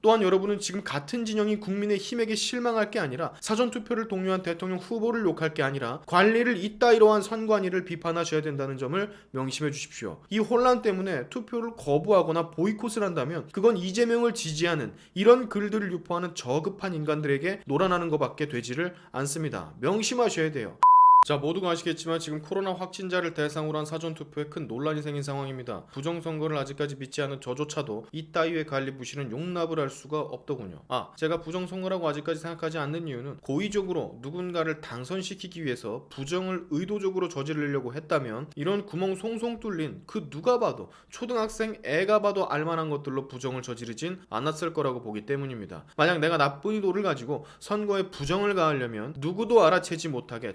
또한 여러분은 지금 같은 진영이 국민의힘에게 실망할 게 아니라 사전투표를 독려한 대통령 후보를 욕할 게 아니라 관리를 이따위로 한 선관위를 비판하셔야 된다는 점을 명심해 주십시오. 이 혼란 때문에 투표를 거부하거나 보이콧을 한다면 그건 이재명을 지지하는 이런 글들을 유포하는 저급한 인간들에게 놀아나는 것밖에 되지를 않습니다. 명심하셔야 돼요. 자, 모두가 아시겠지만 지금 코로나 확진자를 대상으로 한 사전투표에 큰 논란이 생긴 상황입니다. 부정선거를 아직까지 믿지 않은 저조차도 이따위의 관리 부실은 용납을 할 수가 없더군요. 제가 부정선거라고 아직까지 생각하지 않는 이유는 고의적으로 누군가를 당선시키기 위해서 부정을 의도적으로 저지르려고 했다면 이런 구멍 송송 뚫린 그 누가 봐도 초등학생 애가 봐도 알만한 것들로 부정을 저지르진 않았을 거라고 보기 때문입니다. 만약 내가 나쁜 의도를 가지고 선거에 부정을 가하려면 누구도 알아채지 못하게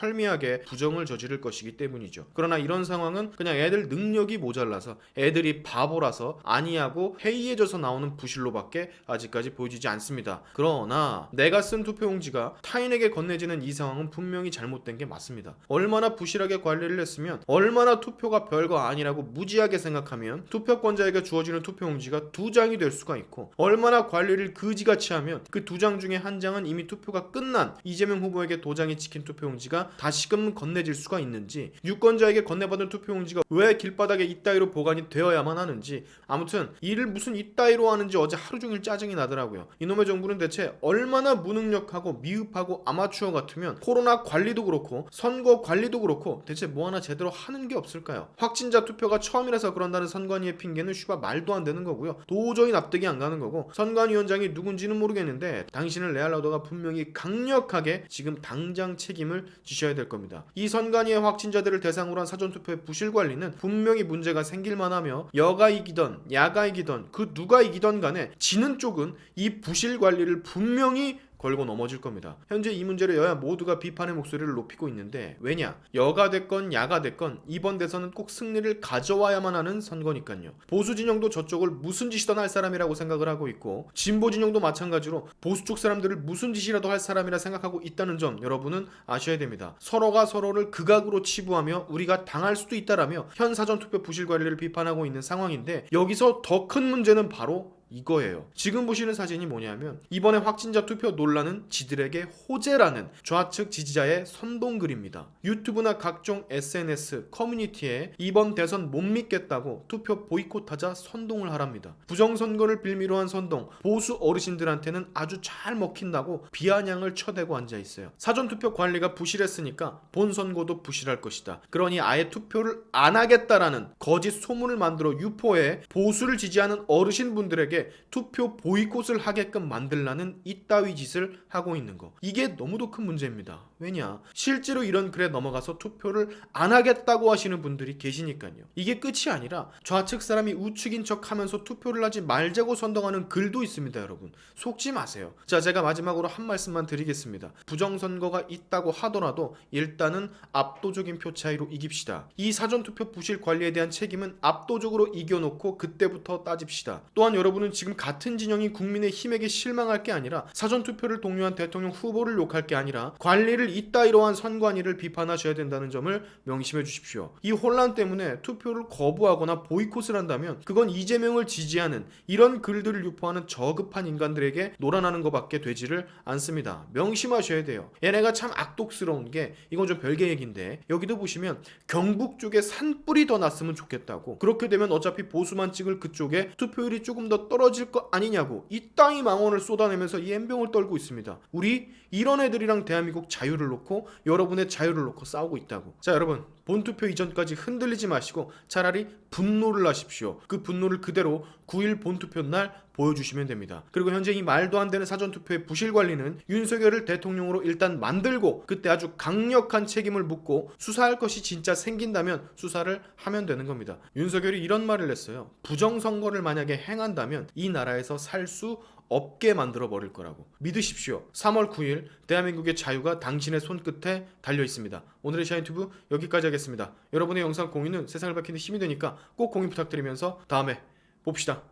철미하게 부정을 저지를 것이기 때문이죠. 그러나 이런 상황은 그냥 애들 능력이 모자라서 애들이 바보라서 아니하고 해이해져서 나오는 부실로밖에 아직까지 보여지지 않습니다. 그러나 내가 쓴 투표용지가 타인에게 건네지는 이 상황은 분명히 잘못된 게 맞습니다. 얼마나 부실하게 관리를 했으면 얼마나 투표가 별거 아니라고 무지하게 생각하면 투표권자에게 주어지는 투표용지가 2장이 될 수가 있고 얼마나 관리를 그지같이 하면 그 2장 중에 한 장은 이미 투표가 끝난 이재명 후보에게 도장이 찍힌 투표용지가 다시금 건네질 수가 있는지 유권자에게 건네받은 투표용지가 왜 길바닥에 이따위로 보관이 되어야만 하는지 아무튼 일을 무슨 이따위로 하는지 어제 하루 종일 짜증이 나더라고요. 이놈의 정부는 대체 얼마나 무능력하고 미흡하고 아마추어 같으면 코로나 관리도 그렇고 선거 관리도 그렇고 대체 뭐 하나 제대로 하는 게 없을까요? 확진자 투표가 처음이라서 그런다는 선관위의 핑계는 슈바 말도 안 되는 거고요. 도저히 납득이 안 가는 거고 선관위원장이 누군지는 모르겠는데 당신은 레알라우더가 분명히 강력하게 지금 당장 책임을 지셔야 될 겁니다. 이 선관위의 확진자들을 대상으로 한 사전투표의 부실 관리는 분명히 문제가 생길만 하며 여가 이기던 야가 이기던 그 누가 이기던 간에 지는 쪽은 이 부실 관리를 분명히 걸고 넘어질 겁니다. 현재 이 문제를 여야 모두가 비판의 목소리를 높이고 있는데 왜냐? 여가 됐건 야가 됐건 이번 대선은 꼭 승리를 가져와야만 하는 선거니까요. 보수 진영도 저쪽을 무슨 짓이든 할 사람이라고 생각을 하고 있고 진보 진영도 마찬가지로 보수 쪽 사람들을 무슨 짓이라도 할 사람이라 생각하고 있다는 점 여러분은 아셔야 됩니다. 서로가 서로를 극악으로 치부하며 우리가 당할 수도 있다라며 현 사전투표 부실 관리를 비판하고 있는 상황인데 여기서 더 큰 문제는 바로 이거예요. 지금 보시는 사진이 뭐냐면 이번에 확진자 투표 논란은 지들에게 호재라는 좌측 지지자의 선동글입니다. 유튜브나 각종 SNS, 커뮤니티에 이번 대선 못 믿겠다고 투표 보이콧하자 선동을 하랍니다. 부정선거를 빌미로 한 선동, 보수 어르신들한테는 아주 잘 먹힌다고 비아냥을 쳐대고 앉아있어요. 사전투표 관리가 부실했으니까 본선거도 부실할 것이다. 그러니 아예 투표를 안 하겠다라는 거짓 소문을 만들어 유포해 보수를 지지하는 어르신분들에게 투표 보이콧을 하게끔 만들라는 이따위 짓을 하고 있는 거. 이게 너무도 큰 문제입니다. 왜냐? 실제로 이런 글에 넘어가서 투표를 안 하겠다고 하시는 분들이 계시니까요. 이게 끝이 아니라 좌측 사람이 우측인 척 하면서 투표를 하지 말자고 선동하는 글도 있습니다. 여러분 속지 마세요. 자, 제가 마지막으로 한 말씀만 드리겠습니다. 부정선거가 있다고 하더라도 일단은 압도적인 표 차이로 이깁시다. 이 사전투표 부실 관리에 대한 책임은 압도적으로 이겨놓고 그때부터 따집시다. 또한 여러분은 지금 같은 진영이 국민의힘에게 실망할 게 아니라 사전투표를 독려한 대통령 후보를 욕할 게 아니라 관리를 이따위로 한 선관위를 비판하셔야 된다는 점을 명심해 주십시오. 이 혼란 때문에 투표를 거부하거나 보이콧을 한다면 그건 이재명을 지지하는 이런 글들을 유포하는 저급한 인간들에게 놀아나는 것밖에 되지를 않습니다. 명심하셔야 돼요. 얘네가 참 악독스러운 게 이건 좀 별개 얘기인데 여기도 보시면 경북 쪽에 산불이 더 났으면 좋겠다고 그렇게 되면 어차피 보수만 찍을 그쪽에 투표율이 조금 더 떨어질 거 아니냐고 이 땅이 망언을 쏟아내면서 이 엠병을 떨고 있습니다. 우리 이런 애들이랑 대한민국 자유를 놓고 여러분의 자유를 놓고 싸우고 있다고. 자, 여러분 본투표 이전까지 흔들리지 마시고 차라리 분노를 하십시오. 그 분노를 그대로 9일 본투표 날 보여주시면 됩니다. 그리고 현재 이 말도 안 되는 사전투표의 부실 관리는 윤석열을 대통령으로 일단 만들고 그때 아주 강력한 책임을 묻고 수사할 것이 진짜 생긴다면 수사를 하면 되는 겁니다. 윤석열이 이런 말을 했어요. 부정선거를 만약에 행한다면 이 나라에서 살 수 없게 만들어 버릴 거라고 믿으십시오. 3월 9일 대한민국의 자유가 당신의 손끝에 달려 있습니다. 오늘의 샤인튜브 여기까지 하겠습니다. 여러분의 영상 공유는 세상을 밝히는 힘이 되니까 꼭 공유 부탁드리면서 다음에 봅시다.